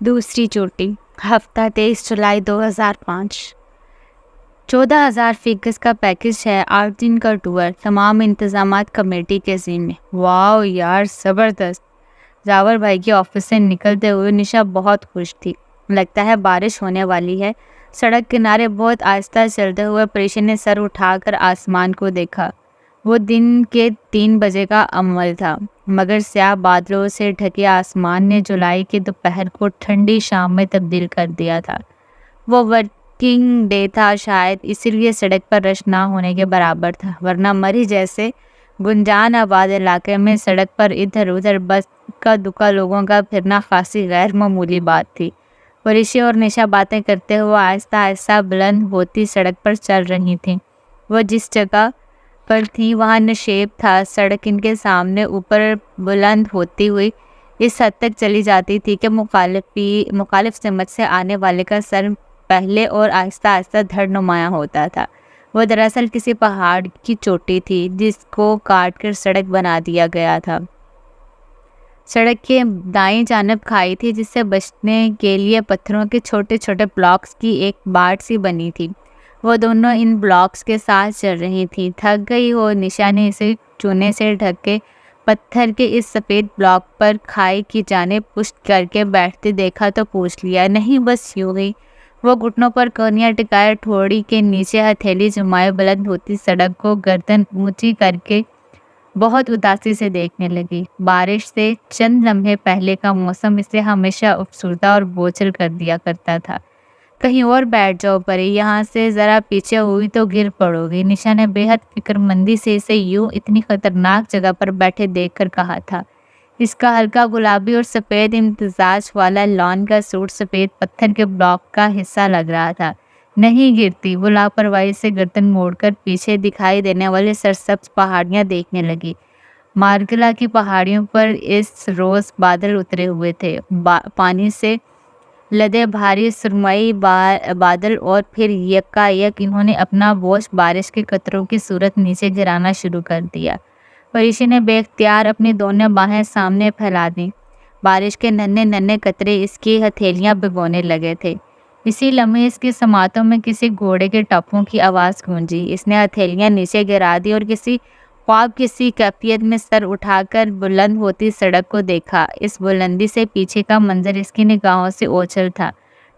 دوسری چوٹی ہفتہ 23 جولائی 2005۔ 14,000 فی گز کا پیکج ہے، 8 دن کا ٹور، تمام انتظامات کمیٹی کے ذمے۔ واو یار زبردست۔ جاور بھائی کے آفس سے نکلتے ہوئے نشا بہت خوش تھی۔ لگتا ہے بارش ہونے والی ہے۔ سڑک کنارے بہت آہستہ چلتے ہوئے پریشا نے سر اٹھا کر آسمان کو دیکھا۔ وہ دن کے 3 بجے کا عمل تھا، مگر سیاہ بادلوں سے ڈھکے آسمان نے جولائی کے دوپہر کو ٹھنڈی شام میں تبدیل کر دیا تھا۔ وہ ورکنگ ڈے تھا، شاید اسی لیے سڑک پر رش نہ ہونے کے برابر تھا، ورنہ مری جیسے گنجان آباد علاقے میں سڑک پر ادھر ادھر بس کا دکا لوگوں کا پھرنا خاصی غیر معمولی بات تھی۔ پریشا اور نشا باتیں کرتے ہوئے آہستہ آہستہ بلند ہوتی سڑک پر چل رہی تھیں۔ وہ جس جگہ پر تھی وہاں نشیب تھا۔ سڑک ان کے سامنے اوپر بلند ہوتی ہوئی اس حد تک چلی جاتی تھی کہ مخالف سمت سے آنے والے کا سر پہلے اور آہستہ آہستہ دھڑ نمایاں ہوتا تھا۔ وہ دراصل کسی پہاڑ کی چوٹی تھی جس کو کاٹ کر سڑک بنا دیا گیا تھا۔ سڑک کے دائیں جانب کھائی تھی جس سے بچنے کے لیے پتھروں کے چھوٹے چھوٹے بلاکس کی ایک باڑ سی بنی تھی۔ وہ دونوں ان بلاکس کے ساتھ چل رہی تھی۔ تھک گئی ہو نشا نے اسے چونے سے ڈھکے پتھر کے اس سفید بلاک پر کھائی کی جانب پشت کر کے بیٹھتے دیکھا تو پوچھ لیا، نہیں بس یوں ہی۔ وہ گھٹنوں پر کونیاں ٹکائے ٹھوڑی کے نیچے ہتھیلی جمائے بلند ہوتی سڑک کو گردن اونچی کر کے بہت اداسی سے دیکھنے لگی۔ بارش سے چند لمحے پہلے کا موسم اسے ہمیشہ افسردہ اور بوجھل کر دیا کرتا تھا۔ کہیں اور بیٹھ جاؤ پری، یہاں سے ذرا پیچھے ہوئی تو گر پڑو گی، نشا نے بے حد فکر مندی سے اسے یوں اتنی خطرناک جگہ پر بیٹھے دیکھ کر کہا تھا۔ اس کا ہلکا گلابی اور سفید امتزاج والا لان کا سوٹ سفید پتھر کے بلاک کا حصہ لگ رہا تھا۔ نہیں گرتی، وہ لاپرواہی سے گردن موڑ کر پیچھے دکھائی دینے والے سرسبز پہاڑیاں دیکھنے لگی۔ مارگلا کی پہاڑیوں پر اس روز بادل اترے ہوئے تھے، پانی سے لدے بھاری سرمئی بادل، اور پھر یکا یک انہوں نے اپنا بوجھ بارش کے قطروں کی صورت نیچے گرانا شروع کر دیا۔ پریشا نے بے اختیار اپنی دونوں باہیں سامنے پھیلا دیں۔ بارش کے ننھے ننھے قطرے اس کی ہتھیلیاں بھگونے لگے تھے۔ اسی لمحے اس کی سماعتوں میں کسی گھوڑے کے ٹپوں کی آواز گونجی۔ اس نے ہتھیلیاں نیچے گرا دی اور کسی خواب کسی کیفیت میں سر اٹھا کر بلند ہوتی سڑک کو دیکھا۔ اس بلندی سے پیچھے کا منظر اس کی نگاہوں سے اوجھل تھا۔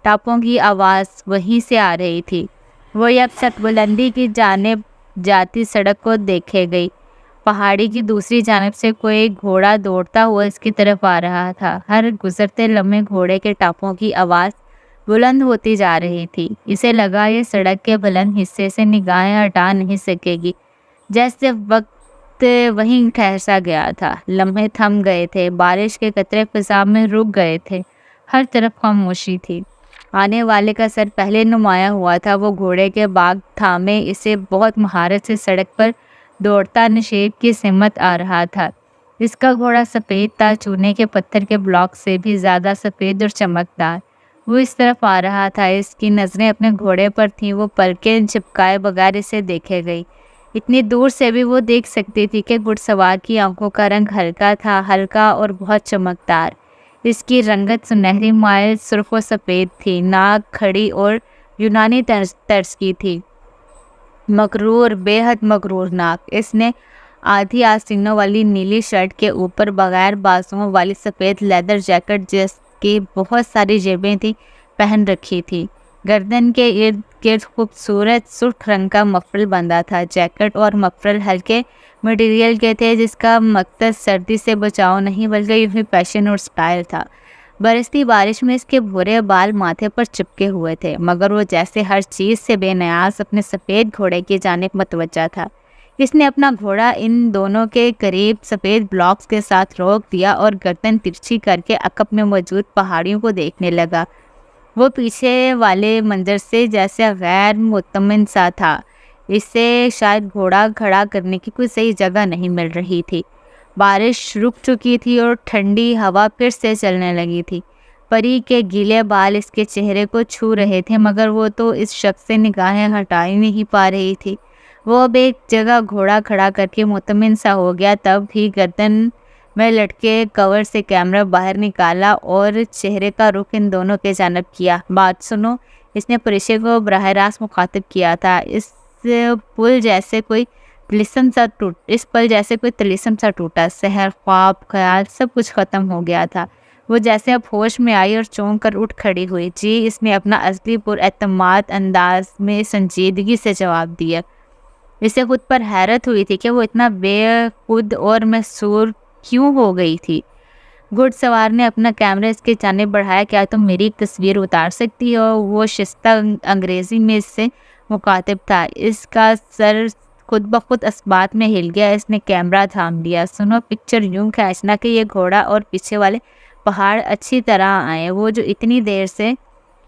ٹاپوں کی آواز وہیں سے آ رہی تھی۔ وہ یکسک بلندی کی جانب جاتی سڑک کو دیکھے گئی۔ پہاڑی کی دوسری جانب سے کوئی گھوڑا دوڑتا ہوا اس کی طرف آ رہا تھا۔ ہر گزرتے لمحے گھوڑے کے ٹاپوں کی آواز بلند ہوتی جا رہی تھی۔ اسے لگا یہ سڑک کے بلند حصے سے نگاہیں ہٹا نہیں سکے گی، جیسے وقت وہیں ٹھہر سا گیا تھا۔ لمحے تھم گئے تھے، بارش کے قطرے فضا میں رک گئے تھے، ہر طرف خاموشی تھی۔ آنے والے کا سر پہلے نمایاں ہوا تھا۔ وہ گھوڑے کے باگ تھامے اسے بہت مہارت سے سڑک پر دوڑتا نشیب کی سمت آ رہا تھا۔ اس کا گھوڑا سفید تھا، چونے کے پتھر کے بلاک سے بھی زیادہ سفید اور چمکدار۔ وہ اس طرف آ رہا تھا، اس کی نظریں اپنے گھوڑے پر تھیں۔ وہ پلکیں جھپکائے بغیر اسے دیکھے گئی۔ اتنی دور سے بھی وہ دیکھ سکتی تھی کہ گھڑ سوار کی آنکھوں کا رنگ ہلکا تھا، ہلکا اور بہت چمکدار۔ اس کی رنگت سنہری مائل سرخ و سفید تھی، ناک کھڑی اور یونانی طرز کی تھی، مغرور، بے حد مغرور ناک۔ اس نے آدھی آستینوں والی نیلی شرٹ کے اوپر بغیر بازوؤں والی سفید لیدر جیکٹ جس کی بہت ساری جیبیں تھیں پہن رکھی تھی۔ گردن کے ارد گرد خوبصورت سرخ رنگ کا مفرل بندھا تھا۔ جیکٹ اور مفرل ہلکے مٹیریل کے تھے جس کا مقصد سردی سے بچاؤ نہیں بلکہ یوں ہی فیشن اور سٹائل تھا۔ برستی بارش میں اس کے بھورے بال ماتھے پر چپکے ہوئے تھے، مگر وہ جیسے ہر چیز سے بے نیاز اپنے سفید گھوڑے کی جانب متوجہ تھا۔ اس نے اپنا گھوڑا ان دونوں کے قریب سفید بلاکس کے ساتھ روک دیا اور گردن ترچھی کر کے عقب میں موجود پہاڑیوں کو دیکھنے لگا۔ وہ پیچھے والے منظر سے جیسے غیر مطمئن سا تھا۔ اسے شاید گھوڑا کھڑا کرنے کی کوئی صحیح جگہ نہیں مل رہی تھی۔ بارش رک چکی تھی اور ٹھنڈی ہوا پھر سے چلنے لگی تھی۔ پری کے گیلے بال اس کے چہرے کو چھو رہے تھے، مگر وہ تو اس شخص سے نگاہیں ہٹا ہی نہیں پا رہی تھی۔ وہ اب ایک جگہ گھوڑا کھڑا کر کے مطمئن سا ہو گیا، تب ہی گردن میں لٹکے کور سے کیمرہ باہر نکالا اور چہرے کا رخ ان دونوں کے جانب کیا۔ بات سنو، اس نے پریشے کو براہ راست مخاطب کیا تھا۔ اس پل جیسے کوئی طلسم سا ٹوٹا، سحر، خواب، خیال سب کچھ ختم ہو گیا تھا۔ وہ جیسے اب ہوش میں آئی اور چونک کر اٹھ کھڑی ہوئی۔ جی، اس نے اپنا اصلی پر اعتماد انداز میں سنجیدگی سے جواب دیا۔ اسے خود پر حیرت ہوئی تھی کہ وہ اتنا بے خود اور محصور کیوں ہو گئی تھی۔ گھڑ سوار نے اپنا کیمرہ اس کے جانب بڑھایا۔ کیا تم میری ایک تصویر اتار سکتی ہو؟ وہ شستہ انگریزی میں اس سے مخاطب تھا۔ اس کا سر خود بخود اسبات میں ہل گیا۔ اس نے کیمرہ تھام لیا۔ سنو، پکچر یوں کھینچنا کہ یہ گھوڑا اور پیچھے والے پہاڑ اچھی طرح آئیں۔ وہ جو اتنی دیر سے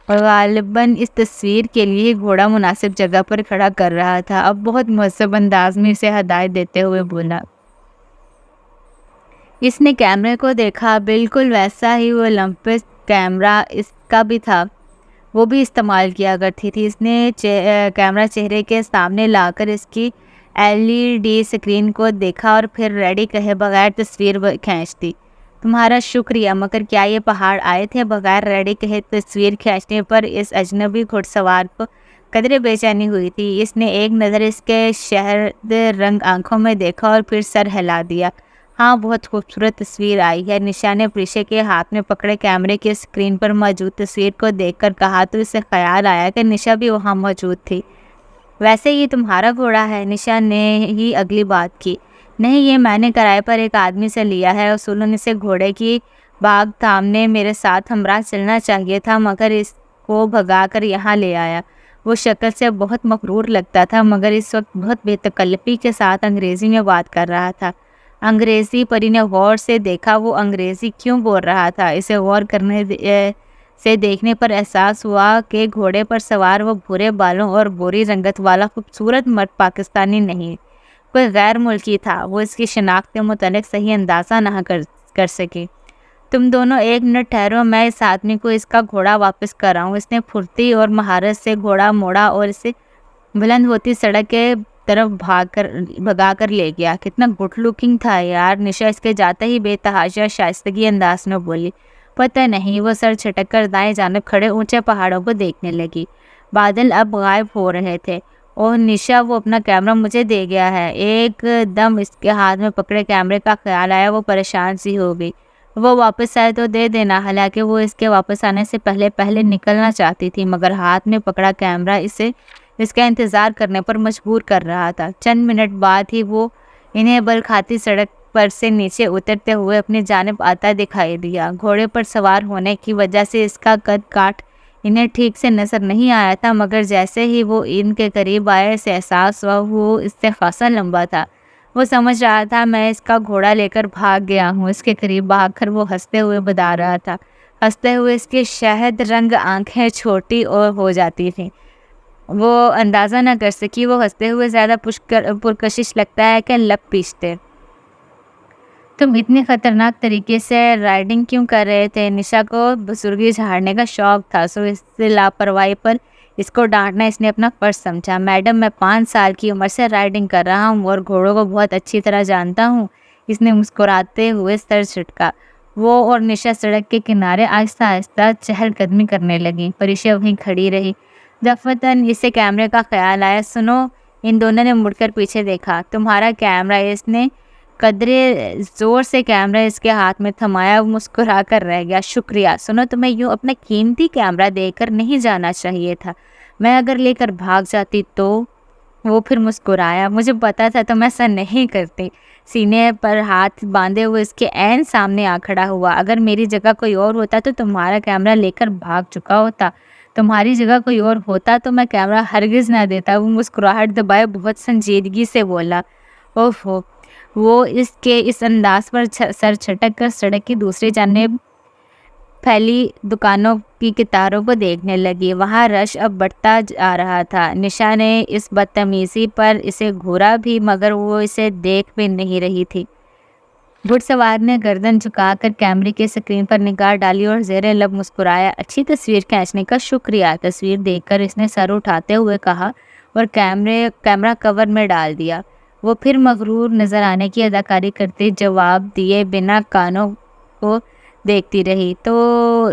غالباً اس تصویر کے لیے گھوڑا مناسب جگہ پر کھڑا کر رہا تھا، اب بہت مہذب انداز میں اسے ہدایت دیتے ہوئے بولا۔ اس نے کیمرے کو دیکھا، بالکل ویسا ہی وہ اولمپس کیمرہ اس کا بھی تھا، وہ بھی استعمال کیا کرتی تھی۔ اس نے کیمرہ چہرے کے سامنے لا کر اس کی LED اسکرین کو دیکھا اور پھر ریڈی کہے بغیر تصویر کھینچ دی۔ تمہارا شکریہ، مگر کیا یہ پہاڑ آئے تھے؟ بغیر ریڈی کہے تصویر کھینچنے پر اس اجنبی گھڑ سوار کو قدرے بے چینی ہوئی تھی۔ اس نے ایک نظر اس کے شہد رنگ آنکھوں میں دیکھا اور پھر سر ہلا دیا۔ ہاں، بہت خوبصورت تصویر آئی ہے۔ نشا نے پریشے کے ہاتھ میں پکڑے کیمرے کی اسکرین پر موجود تصویر کو دیکھ کر کہا تو اسے خیال آیا کہ نشا بھی وہاں موجود تھی۔ ویسے یہ تمہارا گھوڑا ہے؟ نشا نے ہی اگلی بات کی۔ نہیں، یہ میں نے کرائے پر ایک آدمی سے لیا ہے۔ اصولاً اسے گھوڑے کی باگ تھامنے میرے ساتھ ہمراہ چلنا چاہیے تھا، مگر اس کو بھگا کر یہاں لے آیا۔ وہ شکل سے بہت مغرور لگتا تھا، مگر اس وقت بہت بے تکلفی کے ساتھ انگریزی میں بات کر رہا تھا۔ انگریزی؟ پری نے غور سے دیکھا۔ وہ انگریزی کیوں بول رہا تھا؟ اسے غور کرنے سے دیکھنے پر احساس ہوا کہ گھوڑے پر سوار وہ بھورے بالوں اور گوری رنگت والا خوبصورت مرد پاکستانی نہیں، کوئی غیر ملکی تھا۔ وہ اس کی شناخت کے متعلق صحیح اندازہ نہ کر سکی۔ تم دونوں ایک منٹ ٹھہرو، میں اس آدمی کو اس کا گھوڑا واپس کراؤں۔ اس نے پھرتی اور مہارت سے گھوڑا موڑا اور اسے بلند ہوتی سڑک کے طرف بھگا کر لے گیا۔ کتنا گڈ لکنگ تھا یار، نشا اس کے جاتے ہی بے تحاشا شائستگی انداز میں بولی۔ پتہ نہیں، وہ سر چھٹک کر دائیں جانب کھڑے اونچے پہاڑوں کو دیکھنے لگی۔ بادل اب غائب ہو رہے تھے۔ اوہ نشا، وہ اپنا کیمرہ مجھے دے گیا ہے۔ ایک دم اس کے ہاتھ میں پکڑے کیمرے کا خیال آیا۔ وہ پریشان سی ہو گئی۔ وہ واپس آئے تو دے دینا۔ حالانکہ وہ اس کے واپس آنے سے پہلے نکلنا چاہتی تھی، مگر ہاتھ میں پکڑا کیمرہ اسے اس کا انتظار کرنے پر مجبور کر رہا تھا۔ چند منٹ بعد ہی وہ انہیں بل کھاتی سڑک پر سے نیچے اترتے ہوئے اپنی جانب آتا دکھائی دیا۔ گھوڑے پر سوار ہونے کی وجہ سے اس کا قد کاٹ انہیں ٹھیک سے نظر نہیں آیا تھا، مگر جیسے ہی وہ ان کے قریب آئے اسے احساس ہوا وہ اس سے خاصا لمبا تھا۔ وہ سمجھ رہا تھا میں اس کا گھوڑا لے کر بھاگ گیا ہوں۔ اس کے قریب بھاگ کر وہ ہنستے ہوئے بتا رہا تھا۔ ہنستے ہوئے اس کی شہد رنگ آنکھیں چھوٹی اور ہو جاتی تھیں۔ وہ اندازہ نہ کر سکی وہ ہنستے ہوئے زیادہ پرکشش لگتا ہے کہ لب پیچتے۔ تم اتنی خطرناک طریقے سے رائڈنگ کیوں کر رہے تھے؟ نشا کو بزرگی جھاڑنے کا شوق تھا، سو اس لاپرواہی پر اس کو ڈانٹنا اس نے اپنا فرض سمجھا۔ میڈم، میں 5 سال کی عمر سے رائڈنگ کر رہا ہوں اور گھوڑوں کو بہت اچھی طرح جانتا ہوں۔ اس نے مسکراتے ہوئے سر جھٹکا۔ وہ اور نشا سڑک کے کنارے آہستہ آہستہ چہل قدمی کرنے لگیں۔ پریشا وہیں کھڑی رہی۔ دفعتاً اسے کیمرے کا خیال آیا۔ سنو، ان دونوں نے مڑ کر پیچھے دیکھا۔ تمہارا کیمرہ؟ اس نے قدرے زور سے کیمرہ اس کے ہاتھ میں تھمایا۔ وہ مسکرا کر رہ گیا۔ شکریہ۔ سنو، تمہیں یوں اپنا قیمتی کیمرہ دے کر نہیں جانا چاہیے تھا۔ میں اگر لے کر بھاگ جاتی تو؟ وہ پھر مسکرایا۔ مجھے پتا تھا تم ایسا نہیں کرتی۔ سینے پر ہاتھ باندھے ہوئے اس کے عین سامنے آ کھڑا ہوا۔ اگر میری جگہ کوئی اور ہوتا تو تمہارا کیمرہ لے کر بھاگ چکا ہوتا۔ تمہاری جگہ کوئی اور ہوتا تو میں کیمرہ ہرگز نہ دیتا۔ وہ مسکراہٹ دبائے بہت سنجیدگی سے بولا۔ اوہ! وہ اس کے اس انداز پر سر چھٹک کر سڑک کی دوسری جانب پھیلی دکانوں کی قطاروں کو دیکھنے لگی۔ وہاں رش اب بڑھتا جا رہا تھا۔ نشا نے اس بدتمیزی پر اسے گھورا بھی، مگر وہ اسے دیکھ بھی نہیں رہی تھی۔ گھڑ سوار نے گردن جھکا کر کیمرے کی اسکرین پر نگاہ ڈالی اور زیر لب مسکرایا۔ اچھی تصویر کھینچنے کا شکریہ۔ تصویر دیکھ کر اس نے سر اٹھاتے ہوئے کہا اور کیمرہ کور میں ڈال دیا۔ وہ پھر مغرور نظر آنے کی اداکاری کرتے جواب دیے بنا کانوں کو دیکھتی رہی۔ تو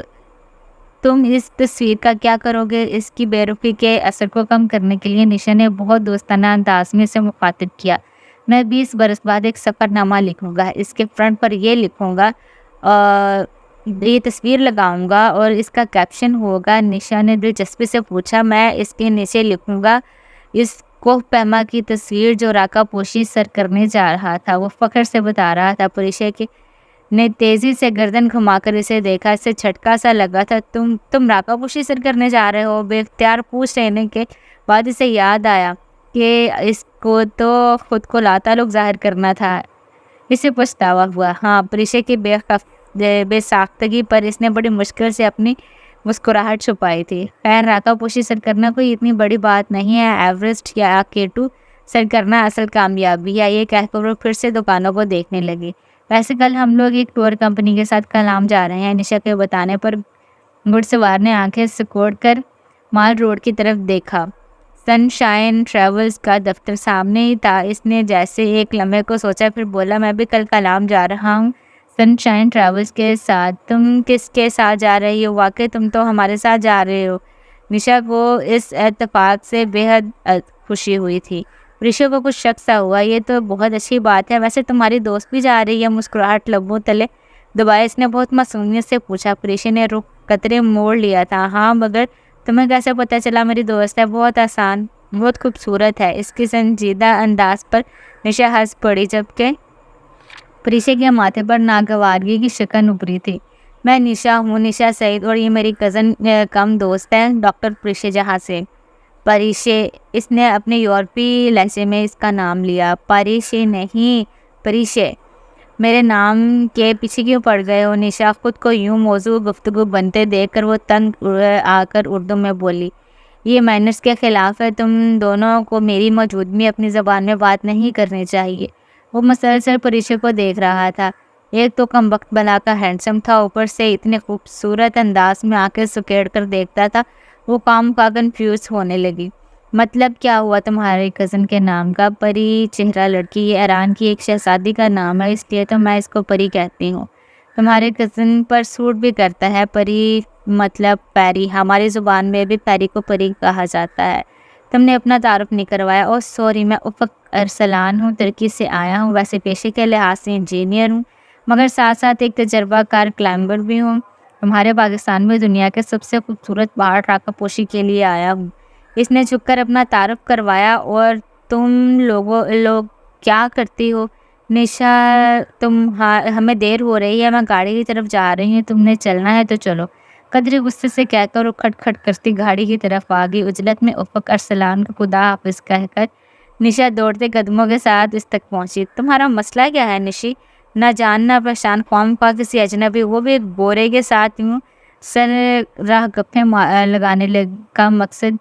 تم اس تصویر کا کیا کرو گے؟ اس کی بے رخی کے اثر کو کم کرنے کے لیے نشا نے بہت دوستانہ انداز میں اسے مخاطب کیا۔ میں 20 برس بعد ایک سفر نامہ لکھوں گا، اس کے فرنٹ پر یہ لکھوں گا، یہ تصویر لگاؤں گا اور اس کا کیپشن ہوگا۔ نشا نے دلچسپی سے پوچھا۔ میں اس کے نیچے لکھوں گا، اس کوہ پیما کی تصویر جو راکا پوشی سر کرنے جا رہا تھا۔ وہ فخر سے بتا رہا تھا۔ پریشے نے تیزی سے گردن گھما کر اسے دیکھا، اسے جھٹکا سا لگا تھا۔ تم راکا پوشی سر کرنے جا رہے ہو؟ بے اختیار پوچھ لینے کے بعد اسے یاد آیا کہ اس کو تو خود کو لاتعلق ظاہر کرنا تھا۔ اسے پچھتاوا ہوا۔ ہاں، پریشے کی بے ساختگی پر اس نے بڑی مشکل سے اپنی مسکراہٹ چھپائی تھی۔ خیر، راکا پوشی سر کرنا کوئی اتنی بڑی بات نہیں ہے، ایوریسٹ یا K2 سر کرنا اصل کامیابی ہے۔ یہ کہہ کر وہ پھر سے دکانوں کو دیکھنے لگی۔ ویسے کل ہم لوگ ایک ٹور کمپنی کے ساتھ کلام جا رہے ہیں۔ نشا کے بتانے پر گھڑ سوار نے آنکھیں سکوڑ کر مال روڈ کی طرف دیکھا۔ سن شائن ٹریولز کا دفتر سامنے ہی تھا۔ اس نے جیسے ایک لمحے کو سوچا، پھر بولا، میں بھی کل کلام جا رہا ہوں سن شائن ٹریولز کے ساتھ۔ تم کس کے ساتھ جا رہی ہو؟ واقعی تم تو ہمارے ساتھ جا رہے ہو۔ نشا کو اس اتفاق سے بے حد خوشی ہوئی تھی۔ پریشا کو کچھ شک سا ہوا۔ یہ تو بہت اچھی بات ہے۔ ویسے تمہاری دوست بھی جا رہی ہے؟ مسکراہٹ لبوں تلے دبائے اس نے بہت معصومیت سے پوچھا۔ پریشا نے رخ قطرے موڑ لیا تھا۔ ہاں، مگر تمہیں کیسے پتہ چلا میری دوست ہے؟ بہت آسان، بہت خوبصورت ہے۔ اس کی سنجیدہ انداز پر نشا ہنس پڑی، جبکہ پریشا کے ماتھے پر ناگوارگی کی شکن ابھری تھی۔ میں نشا ہوں، نشا سعید، اور یہ میری کزن کم دوست ہے ڈاکٹر پریشا جہاں سے۔ پریشے، اس نے اپنے یورپی لہجے میں اس کا نام لیا۔ پریشے نہیں، پریشے۔ میرے نام کے پیچھے کیوں پڑ گئے ہو؟ نشا خود کو یوں موضوع گفتگو بنتے دیکھ کر وہ تنگ آ کر اردو میں بولی، یہ مینرز کے خلاف ہے، تم دونوں کو میری موجودگی میں اپنی زبان میں بات نہیں کرنی چاہیے۔ وہ مسلسل پریشا کو دیکھ رہا تھا۔ ایک تو کم وقت بنا کا ہینڈسم تھا، اوپر سے اتنے خوبصورت انداز میں آنکھیں سکیڑ کر دیکھتا تھا۔ وہ کام کا کنفیوز ہونے لگی۔ مطلب کیا ہوا تمہارے کزن کے نام کا؟ پری چہرہ لڑکی، یہ ایران کی ایک شہزادی کا نام ہے، اس لیے تو میں اس کو پری کہتی ہوں۔ تمہارے کزن پر سوٹ بھی کرتا ہے۔ پری مطلب پیری، ہماری زبان میں بھی پیری کو پری کہا جاتا ہے۔ تم نے اپنا تعارف نہیں کروایا۔ اوہ سوری، میں افق ارسلان ہوں، ترکی سے آیا ہوں۔ ویسے پیشے کے لحاظ سے انجینئر ہوں، مگر ساتھ ساتھ ایک تجربہ کار کلائمبر بھی ہوں۔ تمہارے پاکستان میں دنیا کے سب سے خوبصورت پہاڑ راکا پوشی کے لیے آیا ہوں۔ اس نے جھک کر اپنا تعارف کروایا۔ اور تم لوگ کیا کرتی ہو؟ نشا، ہمیں دیر ہو رہی ہے، میں گاڑی کی طرف جا رہی ہوں، تم نے چلنا ہے تو چلو، قدرے غصے سے کہہ کر وہ کھٹ کھٹ کرتی گاڑی کی طرف آ گئی۔ عجلت میں افق ارسلان کو خدا حافظ کہہ کر نشا دوڑتے قدموں کے ساتھ اس تک پہنچی۔ تمہارا مسئلہ کیا ہے نشی؟ نہ جان نہ پہچان، قوم کا کسی اجنبی، وہ بھی ایک گورے کے ساتھ یوں سر راہ گپیں لگانے کا مقصد؟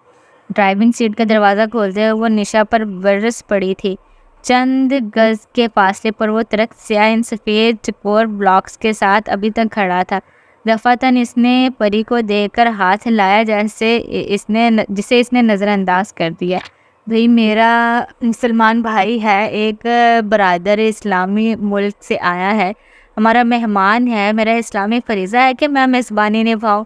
ڈرائیونگ سیٹ کا دروازہ کھولتے ہوئے وہ نشا پر برس پڑی تھی۔ چند گز کے فاصلے پر وہ ٹرک سیاہ سفید چکور بلاکس کے ساتھ ابھی تک کھڑا تھا۔ دفعتاً اس نے پری کو دیکھ کر ہاتھ ہلایا، جسے اس نے نظر انداز کر دیا۔ بھئی، میرا مسلمان بھائی ہے، ایک برادر اسلامی ملک سے آیا ہے، ہمارا مہمان ہے، میرا اسلامی فریضہ ہے کہ میں میزبانی نبھاؤں۔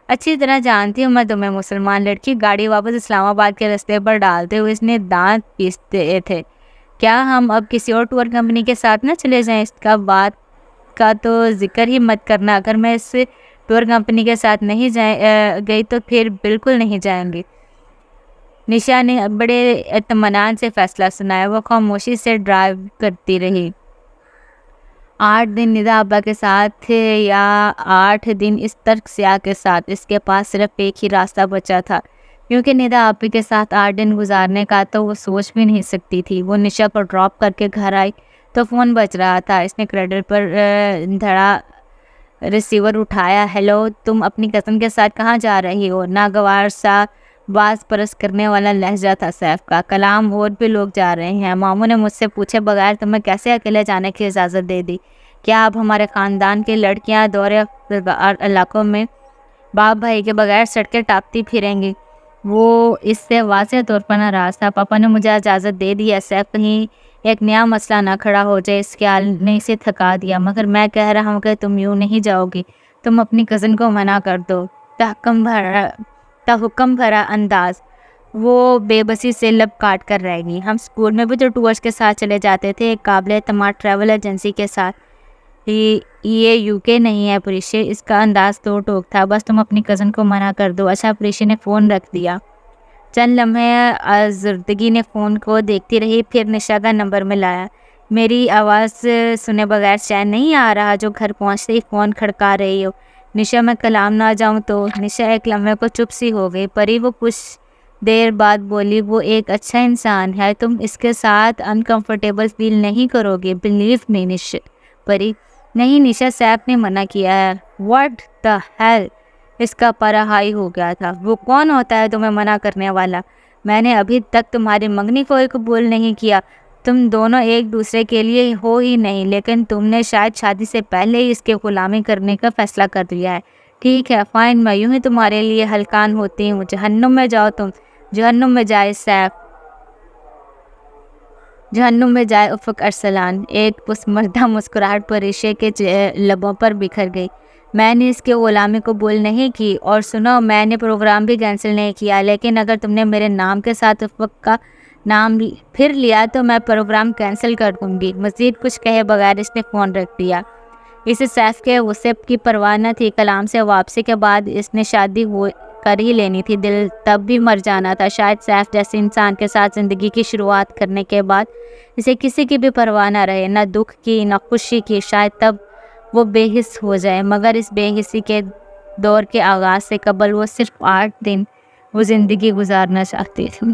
اچھی طرح جانتی ہوں میں تمہیں مسلمان لڑکی۔ گاڑی واپس اسلام آباد کے رستے پر ڈالتے ہوئے اس نے دانت پیستے تھے۔ کیا ہم اب کسی اور ٹور کمپنی کے ساتھ نہ چلے جائیں؟ اس کا بات کا تو ذکر ہی مت کرنا، اگر میں اس ٹور کمپنی کے ساتھ نہیں گئی تو پھر بالکل نہیں جائیں گی۔ نشا نے بڑے اطمینان سے فیصلہ سنایا۔ وہ خاموشی سے ڈرائیو کرتی رہی۔ 8 دن ندا ابا کے ساتھ تھے یا 8 دن اس ترک سیاہ کے ساتھ، اس کے پاس صرف ایک ہی راستہ بچا تھا، کیونکہ ندا آپی کے ساتھ 8 دن گزارنے کا تو وہ سوچ بھی نہیں سکتی تھی۔ وہ نشا کو ڈراپ کر کے گھر آئی تو فون بج رہا تھا۔ اس نے کریڈٹ پر دھڑا ریسیور اٹھایا۔ ہیلو، تم اپنی کزن کے ساتھ کہاں جا رہی ہو؟ ناگوار سا باز پرس کرنے والا لہجہ تھا سیف کا۔ کلام، اور بھی لوگ جا رہے ہیں۔ ماموں نے مجھ سے پوچھے بغیر تمہیں کیسے اکیلے جانے کی اجازت دے دی؟ کیا اب ہمارے خاندان کی لڑکیاں دورے علاقوں میں باپ بھائی کے بغیر سڑکیں ٹاپتی پھریں گی؟ وہ اس سے واضح طور پر ناراض تھا۔ پاپا نے مجھے اجازت دے دی ہے۔ سیف کہیں ایک نیا مسئلہ نہ کھڑا ہو جائے، اس خیال نے اسے تھکا دیا۔ مگر میں کہہ رہا ہوں کہ تم یوں نہیں جاؤ گی، تم اپنی کزن کو منع کر دو۔ تحکم بھرا انداز، وہ بے بسی سے لب کاٹ کر رہ گئی۔ ہم اسکول میں بھی تو ٹورس کے ساتھ چلے جاتے تھے، ایک قابل اعتماد ٹریول ایجنسی کے ساتھ۔ یہ یوکے نہیں ہے پریشے، اس کا انداز تو ٹوک تھا۔ بس تم اپنی کزن کو منع کر دو۔ اچھا، پریشے نے فون رکھ دیا۔ چند لمحے آزردگی نے فون کو دیکھتی رہی، پھر نشا کا نمبر ملایا۔ میری آواز سنے بغیر چین نہیں آ رہا جو گھر پہنچتے ہی فون کھڑکا رہی ہو۔ نشا، میں کلام نہ جاؤں تو؟ نشا ایک لمحے کو چپ سی ہو گئی۔ پری وہ کچھ دیر بعد بولی، وہ ایک اچھا انسان ہے، تم اس کے ساتھ انکمفرٹیبل فیل نہیں کرو گے، بلیو می نشا۔ پری، نہیں نشا، سیف نے منع کیا ہے۔ What the hell! اس کا پارا ہائی ہو گیا تھا۔ وہ کون ہوتا ہے تمہیں منع کرنے والا؟ میں نے ابھی تک تمہاری منگنی کو قبول نہیں کیا۔ تم دونوں ایک دوسرے کے لیے ہو ہی نہیں، لیکن تم نے شاید شادی سے پہلے ہی اس کے غلامی کرنے کا فیصلہ کر لیا ہے۔ ٹھیک ہے، فائن، میں یوں ہی تمہارے لیے ہلکان ہوتی ہوں۔ جہنم میں جاؤ تم، جہنم میں جائے سیف، جہنم میں جائے افق ارسلان۔ ایک پسماندہ مسکراہٹ پریشے کے لبوں پر بکھر گئی۔ میں نے اس کے غلامی قبول نہیں کی، اور سنو، میں نے پروگرام بھی کینسل نہیں کیا، لیکن اگر تم نے میرے نام کے ساتھ افق کا نام پھر لیا تو میں پروگرام کینسل کر دوں گی۔ مزید کچھ کہے بغیر اس نے فون رکھ دیا۔ اسے سیف کے غصے کی پرواہ نہ تھی۔ کلام سے واپسی کے بعد اس نے شادی کر ہی لینی تھی، دل تب بھی مر جانا تھا۔ شاید سیف جیسے انسان کے ساتھ زندگی کی شروعات کرنے کے بعد اسے کسی کی بھی پرواہ نہ رہے، نہ دکھ کی نہ خوشی کی، شاید تب وہ بے حس ہو جائے۔ مگر اس بے حسی کے دور کے آغاز سے قبل وہ صرف 8 دن وہ زندگی گزارنا چاہتی تھی۔